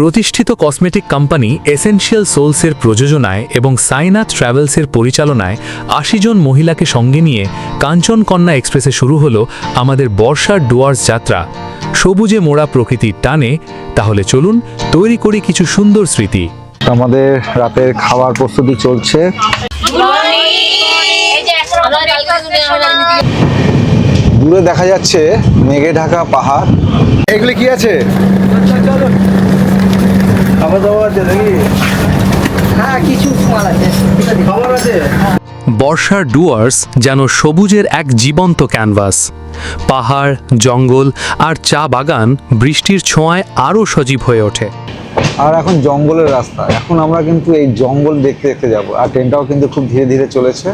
প্রতিষ্ঠিত cosmetic company essential সোলসের প্রযোজনায় এবং সাইনাথ ট্রাভেলসের পরিচালনায় ৮০ জন মহিলাকে সঙ্গে নিয়ে কাঞ্চনকন্যা এক্সপ্রেসে শুরু হলো আমাদের বর্ষার ডুয়ার্স যাত্রা। সবুজে মোড়া প্রকৃতির টানে। তাহলে চলুন তৈরি করি কিছু সুন্দর স্মৃতি। আমাদের রাতের খাবার প্রস্তুতি চলছে। দূরে দেখা যাচ্ছে মেঘে ঢাকা পাহাড়। এগুলি কি আছে? খাবার দাবার আছে নাকি? হ্যাঁ, কিছু মাল আছে, খাবার আছে। বর্ষার ডুয়ার্স যেন সবুজের এক জীবন্ত ক্যানভাস। পাহাড়, জঙ্গল আর চা বাগান বৃষ্টির ছোঁয়ায় আরও সজীব হয়ে ওঠে। আর এখন জঙ্গলের রাস্তা, এখন আমরা কিন্তু এই জঙ্গল দেখতে দেখতে যাব। আর ট্রেনটাও কিন্তু খুব ধীরে ধীরে চলেছে।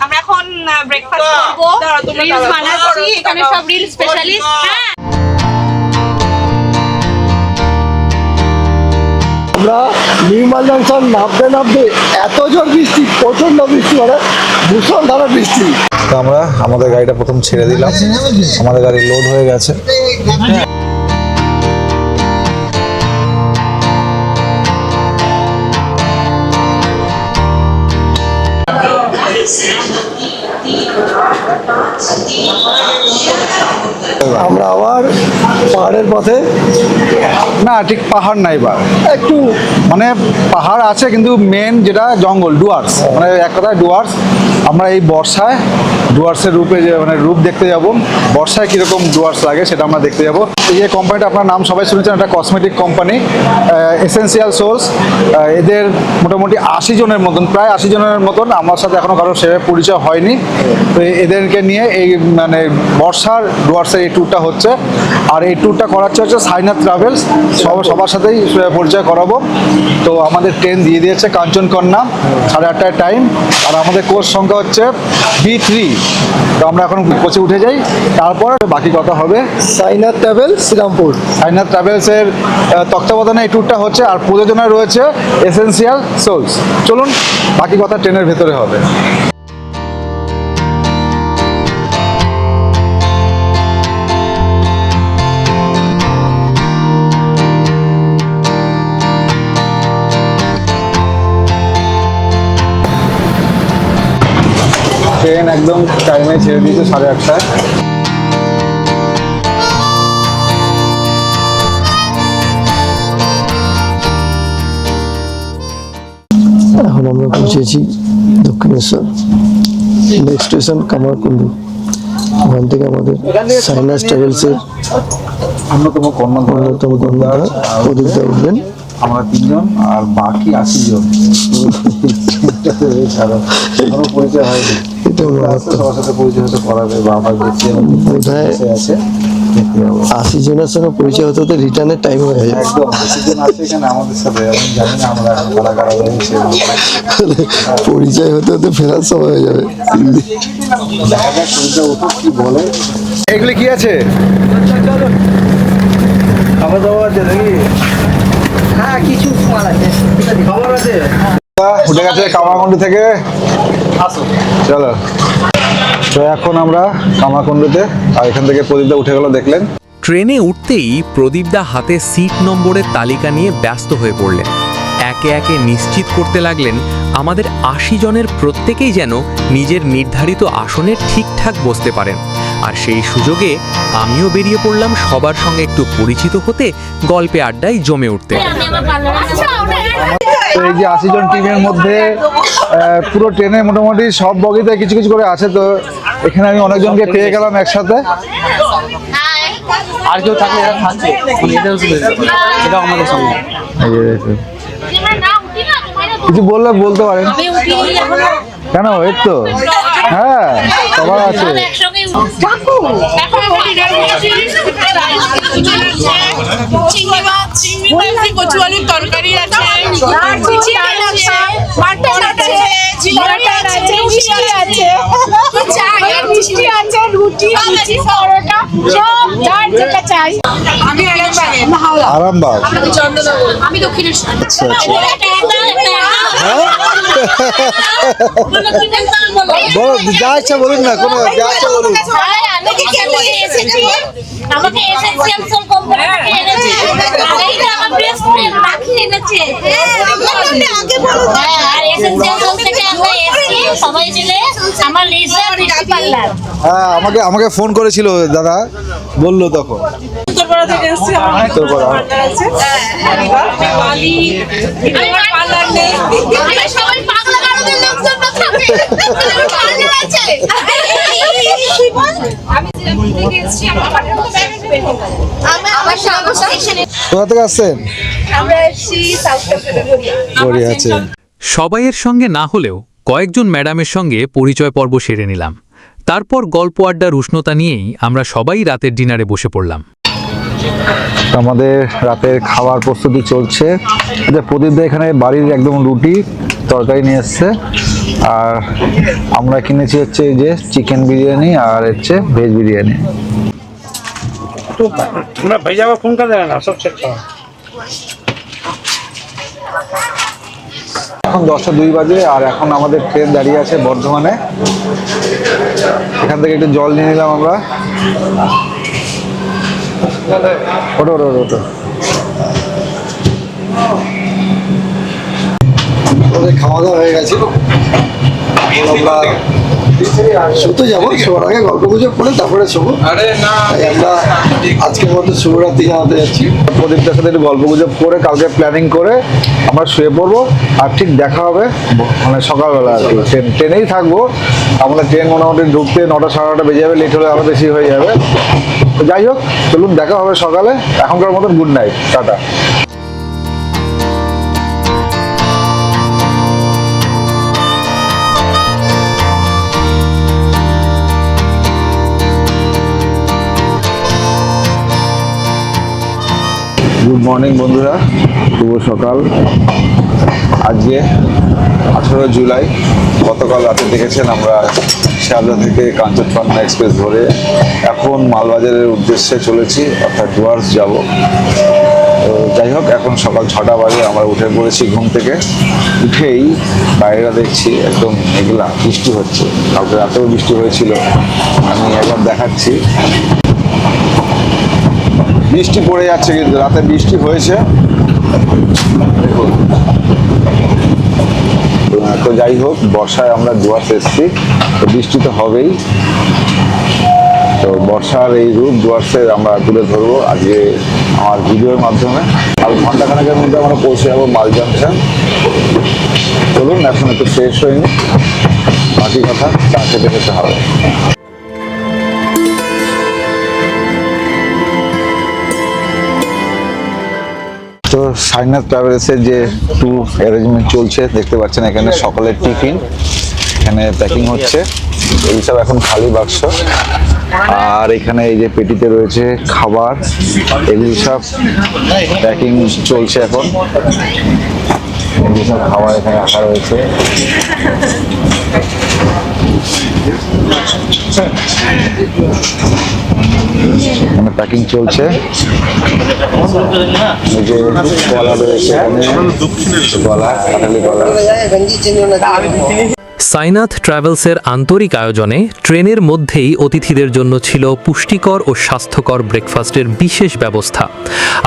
আমরা এখন ব্রেকফাস্ট করব। রিলস বানাচ্ছি, এখানে সব রিল স্পেশালিস্ট। হ্যাঁ, আমরা নির্মাল জংশন নামতে এত জোর বৃষ্টি, প্রচন্ড বৃষ্টি, মানে মুষলধারে বৃষ্টি। তো আমরা আমাদের গাড়িটা প্রথম ছেড়ে দিলাম। আমাদের গাড়ি লোড হয়ে গেছে। আমরা আবার পাহাড়ের পথে। না, ঠিক পাহাড় নাই, বা একটু মানে পাহাড় আছে কিন্তু মেন যেটা জঙ্গল, ডুয়ার্স, মানে এক কথায় ডুয়ার্স। আমরা এই বর্ষায় ডুয়ার্সের রূপে যে মানে রূপ দেখতে যাব। বর্ষায় কীরকম ডুয়ার্স লাগে সেটা আমরা দেখতে যাব। এই যে কোম্পানিটা আপনার নাম সবাই শুনেছেন, একটা কসমেটিক কোম্পানি এসেনশিয়াল সোলস। এদের মোটামুটি ৮০ জনের মতন, প্রায় ৮০ জনের মতন। আমার সাথে এখনও কারোর সেভাবে পরিচয় হয়নি। তো এদেরকে নিয়ে এই মানে বর্ষার ডুয়ার্সের এই ট্যুরটা হচ্ছে। আর এই ট্যুরটা করাচ্ছে হচ্ছে সাইনাথ ট্রাভেলস। সবার সাথেই পরিচয় করাবো। তো আমাদের ট্রেন দিয়ে দিয়েছে কাঞ্চনকন্যা, 8:30টায় টাইম। আর আমাদের কোচ সংখ্যা হচ্ছে B3। তো আমরা এখন কোচে উঠে যাই, তারপর বাকি কথা হবে। সাইনাথ ট্রাভেল, শ্রীরামপুর। সাইনাথ ট্রাভেলসের তত্ত্বাবধানে এই ট্যুরটা হচ্ছে, আর প্রযোজনায় রয়েছে এসেনশিয়াল সোলস। চলুন, বাকি কথা ট্রেনের ভেতরে হবে। ট্রেন একদম টাইমে ছেড়ে দিয়েছে, 8:30টায়। এখন আমরা পৌঁছেছি দক্ষিণেশ্বর। Next station Kamarkundu. ওখান থেকে আমাদের সাইনাথ ট্রাভেলসের অন্যতম কর্ণধার প্রদীপদা উঠবেন। আমরা 3 জন, আর বাকি 80 জন এখনো পরিচয় হয়নি। সবার সাথে পরিচয় হতে করাবে, বা আমার দেখছি বোধহয় আছে 80 জনের সঙ্গে পরিচয় হতে হতে রিটার্নের টাইম হয়ে যায়। একদম 80 জন আছে এখানে আমাদের সাথে। আমি জানি না আমরা এখন কারা কারা রয়েছে। পরিচয় হতে হতে ফেরার সময় হয়ে যাবে। কি বলে? এগুলি কি আছে? খাবার দাবার আছে নাকি? হ্যাঁ, কিছু মাল আছে, খাবার আছে। উঠে গেছে কামারকুণ্ডু থেকে। চলো, তো এখন আমরা কামারকুণ্ডুতে। আর এখান থেকে প্রদীপদা উঠে গেল, দেখলেন। ট্রেনে উঠতেই প্রদীপদা হাতে সিট নম্বরের তালিকা নিয়ে ব্যস্ত হয়ে পড়লেন। একে একে নিশ্চিত করতে লাগলেন আমাদের ৮০ জনের প্রত্যেকেই যেন নিজের নির্ধারিত আসনে ঠিকঠাক বসতে পারেন। আর সেই সুযোগে আমিও বেরিয়ে পড়লাম সবার সঙ্গে একটু পরিচিত হতে, গল্পে আড্ডায় জমে উঠতে। তো এই যে 80 জন টিমের মধ্যে পুরো ট্রেনে মোটামুটি সব বগিতে কিছু কিছু করে আছে। তো এখানে আমি অনেকজনকে পেয়ে গেলাম একসাথে। আর কেউ থাকলে এরা থাকছে, এটা আমাদের সঙ্গে। কিছু বললে বলতে পারেন। কেন? এই তো, হ্যাঁ, সবার আছে। কচুয়ালির তরকারি আছে, মিষ্টি আছে, রুটি লুচি পরোটা সব যার যেটা চাই। আমি আরামবাগ। আমি দক্ষিণেশ্বর। আচ্ছা। বলো যা ইচ্ছা বলুন না, কোনো যা ইচ্ছা বলুন। আমাকে এসেনশিয়াল সোল কোম্পানি থেকে এনেছে। এইটা আমার বেস্ট ফ্রেন্ড রাখি এনেছে। আর এসেনশিয়াল সোল থেকে আমরা এসেছি সবাই মিলে আমার লিজা বিউটি পার্লার। হ্যাঁ, আমাকে ফোন করেছিল দাদা, বললো তখন। উত্তরপাড়া থেকে এসেছি, আমার উত্তরপাড়া। পার্লার আছে। বাঙালি পার্লার নেই। আমরা সবাই পাগলা গারদের লোকজন না থাকে। পার্লার আছে। আমি থেকে এসেছি, আমার পার্টনার তো আমার সমস্যা স্টেশনে কোথা থেকে আসছেন? আমরা এসেছি সাউথ কলকাতা গড়িয়া আছে। সবাইয়ের সঙ্গে না হলেও কয়েকজন ম্যাডামের সঙ্গে পরিচয় পর্ব সেরে নিলাম। তারপর গল্প আড্ডার উষ্ণতা নিয়েই আমরা সবাই রাতের ডিনারে বসে পড়লাম। আমাদের রাতের খাবার প্রস্তুতি চলছে। প্রদীপদা এখানে বাড়ির একদম রুটি তরকারি নিয়ে এসছে, আর আমরা কিনেছি হচ্ছে এই যে চিকেন বিরিয়ানি আর হচ্ছে ভেজ বিরিয়ানি। मैं भैया को फोन कर देना ना, सब चेक करो। এখন 10:02 বাজে, আর এখন আমাদের ট্রেন দাঁড়িয়ে আছে বর্ধমানে। এখান থেকে একটু জল নিয়ে নিলাম আমরা। ওটো ওটো ওটো। খাওয়া দাওয়া হয়ে গেছে, আমরা শুতে যাবো। শোয়ার আগে গল্প গুজব করে তারপরে শোবো। তাই আমরা আজকের মতো শুভরাত্রি জানাতে যাচ্ছি। প্রদীপটার সাথে একটু গল্প গুজব করে কালকে প্ল্যানিং করে আমরা শুয়ে পড়বো, আর ঠিক দেখা হবে মানে সকালবেলা আর কি। ট্রেনেই থাকবো আমরা। ট্রেন মোটামুটি ঢুকতে 9টা সাড়ে 9টা বেজে যাবে, লেট হলে আরো বেশি হয়ে যাবে। তো যাই হোক, চলুন দেখা হবে সকালে। এখনকার মতন good night, tata. Good morning বন্ধুরা, শুভ সকাল। আজকে 18 জুলাই। গতকাল রাতে দেখেছেন আমরা শিয়ালদা থেকে কাঞ্চনজঙ্ঘা এক্সপ্রেস ধরে এখন মালবাজারের উদ্দেশ্যে চলেছি, অর্থাৎ ডুয়ার্স যাব। তো যাই হোক, এখন সকাল 6টা বাজে। আমরা উঠে পড়েছি ঘুম থেকে। উঠেই বাইরে দেখছি একদম মেঘলা, বৃষ্টি হচ্ছে। কালকে রাতেও বৃষ্টি হয়েছিল, আমি একবার দেখাচ্ছি। বৃষ্টি পড়ে যাচ্ছে, কিন্তু রাতে বৃষ্টি হয়েছে। তো যাই হোক, বর্ষায় আমরা ডুয়ার্স এসেছি, তো বৃষ্টি তো হবেই। তো বর্ষার এই রূপ ডুয়ার্সের আমরা তুলে ধরবো আজকে আমার ভিডিওর মাধ্যমে। আর ঘন্টাখানেকের মধ্যে আমরা পৌঁছে যাবো মাল জাংশন। চলুন এখন একটু ফ্রেশ হয়নি, বাকি কথা চা খেতে খেতে হবে। তো সাইনাথ ট্রাভেলসের যে ট্যুর অ্যারেঞ্জমেন্ট চলছে দেখতে পাচ্ছেন। এখানে সকালের টিফিন এখানে প্যাকিং হচ্ছে, এইসব এখন খালি বাক্স। আর এখানে এই যে পেটিতে রয়েছে খাবার, এগুলি সব প্যাকিং চলছে এখন। এগুলি সব খাবার এখানে রাখা রয়েছে। এখানে প্যাকিং চলছে। এই যে কলা রয়েছে এখানে, কলা, কাঁঠালি কলা। সাইনাথ ট্রাভেলসের আন্তরিক আয়োজনে ট্রেনের মধ্যেই অতিথিদের জন্য ছিল পুষ্টিকর ও স্বাস্থ্যকর ব্রেকফাস্টের বিশেষ ব্যবস্থা।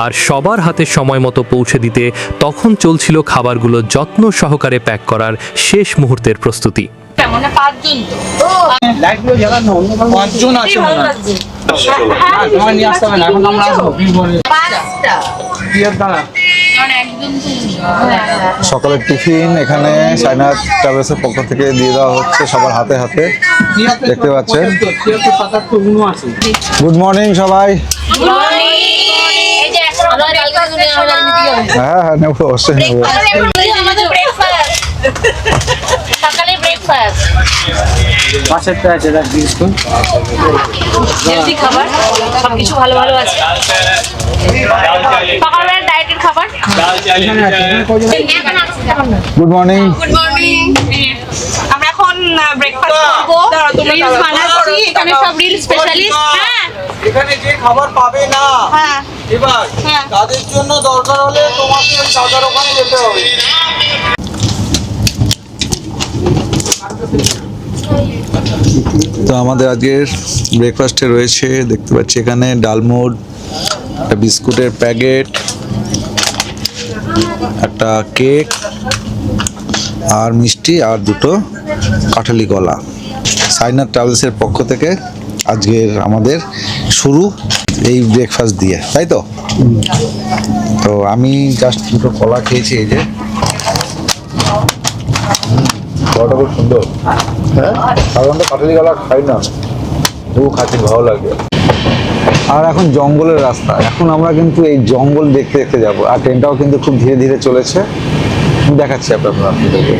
আর সবার হাতে সময় মতো পৌঁছে দিতে তখন চলছিল খাবারগুলো যত্ন সহকারে প্যাক করার শেষ মুহূর্তের প্রস্তুতি। কেমন 5 জন তো লাইটগুলো জ্বালানো, অন্য 5 জন আছে মনে হয়। তোমার নিয়ে আসতে হবে না, এখন আমরা আসবো। 5টা কি আর দাঁড়া। কারণ একজন সকালের টিফিন এখানে সাইনাথ ট্রাভেলসের পক্ষ থেকে দিয়ে দেওয়া হচ্ছে সবার হাতে হাতে, দেখতে পাচ্ছেন। 77 গুড মর্নিং সবাই। এই যে এখন আমরা কালকে শুনে আমরা মিটিং হবে। হ্যাঁ হ্যাঁ, নেবো, অবশ্যই নেবো। আমাদের ব্রেকফাস্ট সকালে ব্রেকফাস্ট পাশেরটা আছে দাদা, বিস্কুট। হেলদি খাবার সবকিছু ভালো ভালো আছে। সকালবেলা ডায়েটের খাবার গুড মর্নিং। Good morning. আমরা এখন ব্রেকফাস্ট করবো। রিলস বানাচ্ছি, এখানে সব রিল স্পেশালিস্ট। হ্যাঁ এখানে যে খাবার পাবে না হ্যাঁ এবার হ্যাঁ। তাদের জন্য দরকার হলে তোমাকে ওই দাদার ওখানে যেতে হবে। তো আমাদের আজকের ব্রেকফাস্টে রয়েছে, দেখতে পাচ্ছি এখানে ডালমুড, একটা বিস্কুটের প্যাকেট, একটা কেক আর মিষ্টি আর দুটো কাঁঠালি কলা। সাইনার ট্রাভেলসের পক্ষ থেকে আজকের আমাদের শুরু এই ব্রেকফাস্ট দিয়ে, তাই তো? তো আমি জাস্ট দুটো কলা খেয়েছি, এই যে কলাটা খুব সুন্দর। হ্যাঁ, সাধারণত কাঁঠালি কলা খাই না, তবু খাচ্ছি, ভালো লাগে। আর এখন জঙ্গলের রাস্তা, এখন আমরা কিন্তু এই জঙ্গল দেখতে দেখতে যাবো। আর ট্রেনটাও কিন্তু খুব ধীরে ধীরে চলেছে, আমি দেখাচ্ছি আপনাদেরকে।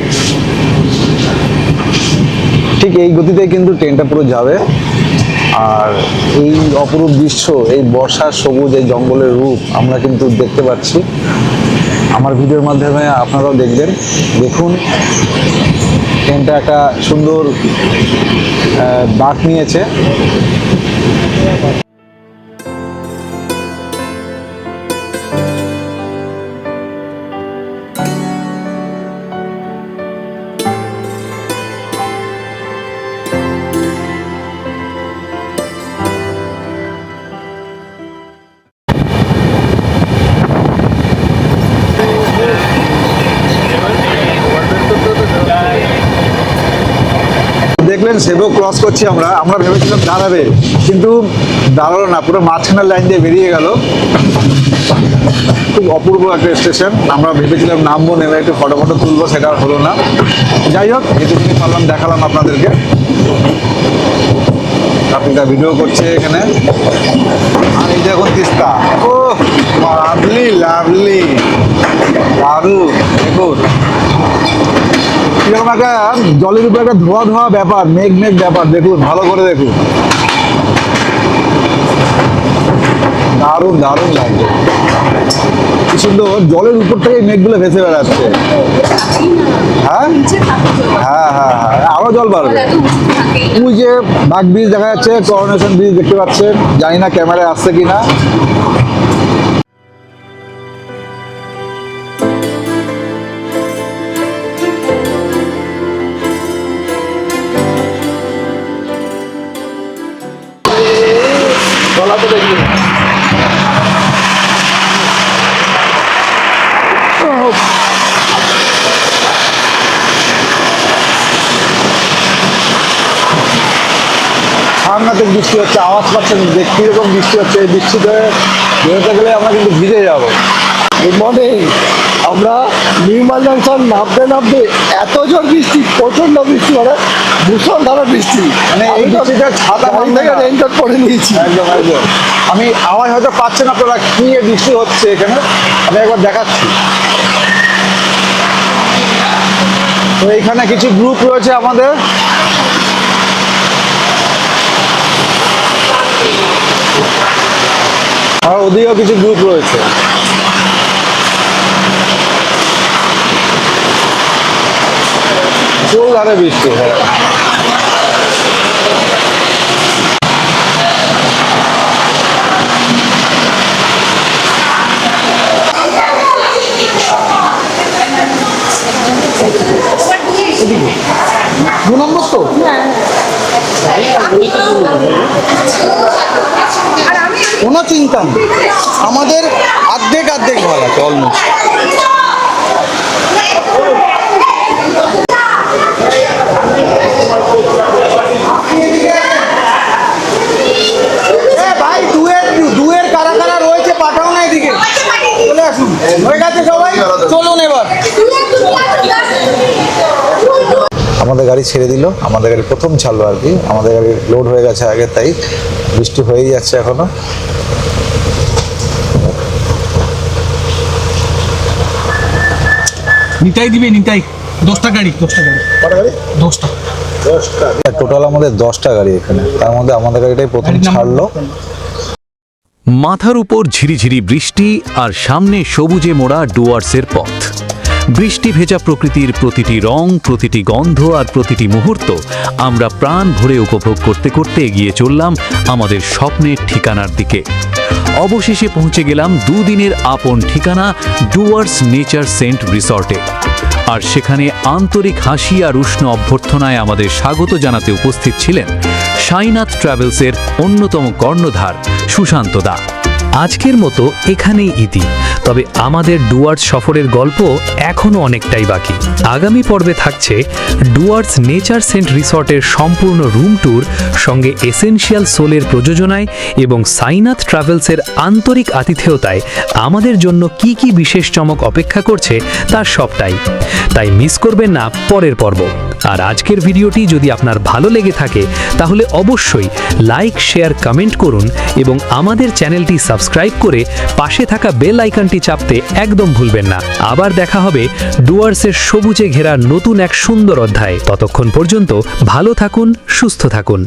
ঠিক এই গতিতেই কিন্তু ট্রেনটা পুরো যাবে। আর এই অপরূপ দৃশ্য, এই বর্ষার সবুজ, এই জঙ্গলের রূপ আমরা কিন্তু দেখতে পাচ্ছি। আমার ভিডিওর মাধ্যমে আপনারাও দেখবেন। দেখুন, ট্রেনটা একটা সুন্দর বাঁক নিয়েছে। দেখলেন সেবক ক্রস করছি আমরা ভেবেছিলাম দাঁড়াবে, কিন্তু দাঁড়ালো না, পুরো মাঝখানের লাইন দিয়ে বেরিয়ে গেল। খুব অপূর্ব একটা স্টেশন। আমরা ভেবেছিলাম নামবো, নেমে একটু ফটো তুলবো, সেটা আর হলো না। যাই হোক, যেটুকুনি পারলাম দেখালাম আপনাদেরকে। কাপিলদা ভিডিও করছে এখানে। আর এই দেখুন তিস্তা, ও লাভলি লাভলি, দারুণ। দেখুন এরকম একটা জলের উপরে একটা ধোয়া ধোয়া ব্যাপার, মেঘ মেঘ ব্যাপার। দেখুন, ভালো করে দেখুন, দারুণ দারুণ লাগছে। কি সুন্দর, জলের উপর থেকে মেঘগুলো ভেসে বেড়াচ্ছে। হ্যাঁ হ্যাঁ হ্যাঁ হ্যাঁ, আরো জল বাড়বে। ওই যে বাগ ব্রিজ দেখা যাচ্ছে, করোনেশন ব্রিজ দেখতে পাচ্ছেন, জানি না ক্যামেরায় আসছে কিনা। সাংঘাতিক বৃষ্টি হচ্ছে, আওয়াজ পাচ্ছেন কিরকম বৃষ্টি হচ্ছে। এই বৃষ্টিতে বেরোতে গেলে আমরা কিন্তু ভিজে যাব। Good morning. আমরা নির্মাল জংশন নামতে এত জোর বৃষ্টি, প্রচন্ড বৃষ্টি, মানে মুষলধারে বৃষ্টি। মানে এই বৃষ্টিটা ছাতা গাড়ি থেকে রেইনকোট পরে নিয়েছি। একদম একদম। আমি আওয়াজ হয়তো পাচ্ছেন আপনারা, কি বৃষ্টি হচ্ছে এখানে, আমি একবার দেখাচ্ছি। তো এইখানে কিছু গ্রুপ রয়েছে আমাদের। আর ওদিকেও কিছু গ্রুপ রয়েছে। জোরদারে বৃষ্টি। হ্যাঁ, দু নম্বর তো কোনো চিন্তা নেই, আমাদের অর্ধেক ভাগ আছে অলমোস্ট। ভাই দুয়ের কারা কারা রয়েছে, পাঠাও না এদিকে, চলে আসুন। হয়ে গেছে সবাই, চলুন এবার। আমাদের গাড়ি ছেড়ে দিল, আমাদের গাড়ি প্রথম ছাড়লো আর কি। আমাদের গাড়ি লোড হয়ে গেছে আগে, তাই বৃষ্টি হয়েই যাচ্ছে এখনো। নিতাই দিবে, নিতাই 10টা গাড়ি। কটা গাড়ি? 10টা। টোটাল আমাদের 10টা গাড়ি এখানে, তার মধ্যে আমাদের গাড়িটাই প্রথম ছাড়লো। মাথার উপর ঝিরিঝিরি বৃষ্টি আর সামনে সবুজে মোড়া ডুয়ার্সের পথ। বৃষ্টি ভেজা প্রকৃতির প্রতিটি রং, প্রতিটি গন্ধ আর প্রতিটি মুহূর্ত আমরা প্রাণ ভরে উপভোগ করতে করতে এগিয়ে চললাম আমাদের স্বপ্নের ঠিকানার দিকে। অবশেষে পৌঁছে গেলাম দুদিনের আপন ঠিকানা ডুয়ার্স নেচার সেন্ট রিসর্টে। আর সেখানে আন্তরিক হাসি আর উষ্ণ অভ্যর্থনায় আমাদের স্বাগত জানাতে উপস্থিত ছিলেন সাইনাথ ট্রাভেলসের অন্যতম কর্ণধার সুশান্ত দা। আজকের মতো এখানেই ইতি, তবে আমাদের ডুয়ার্স সফরের গল্প এখনও অনেকটাই বাকি। আগামী পর্বে থাকছে ডুয়ার্স নেচার সেন্ট রিসর্টের সম্পূর্ণ রুম ট্যুর, সঙ্গে এসেনশিয়াল সোলের প্রযোজনায় এবং সাইনাথ ট্রাভেলসের আন্তরিক আতিথেয়তায় আমাদের জন্য কি কি বিশেষ চমক অপেক্ষা করছে তার সবটাই। তাই মিস করবেন না পরের পর্ব। আর আজকের ভিডিওটি যদি আপনার ভালো লেগে থাকে তাহলে অবশ্যই লাইক, শেয়ার, কমেন্ট করুন এবং আমাদের চ্যানেলটি সাবস্ক্রাইব করে পাশে থাকা বেল আইকনটি চাপতে একদম ভুলবেন না। আবার দেখা হবে ডুয়ার্সের সবুজে ঘেরা নতুন এক সুন্দর অধ্যায়। ততক্ষণ পর্যন্ত ভালো থাকুন, সুস্থ থাকুন।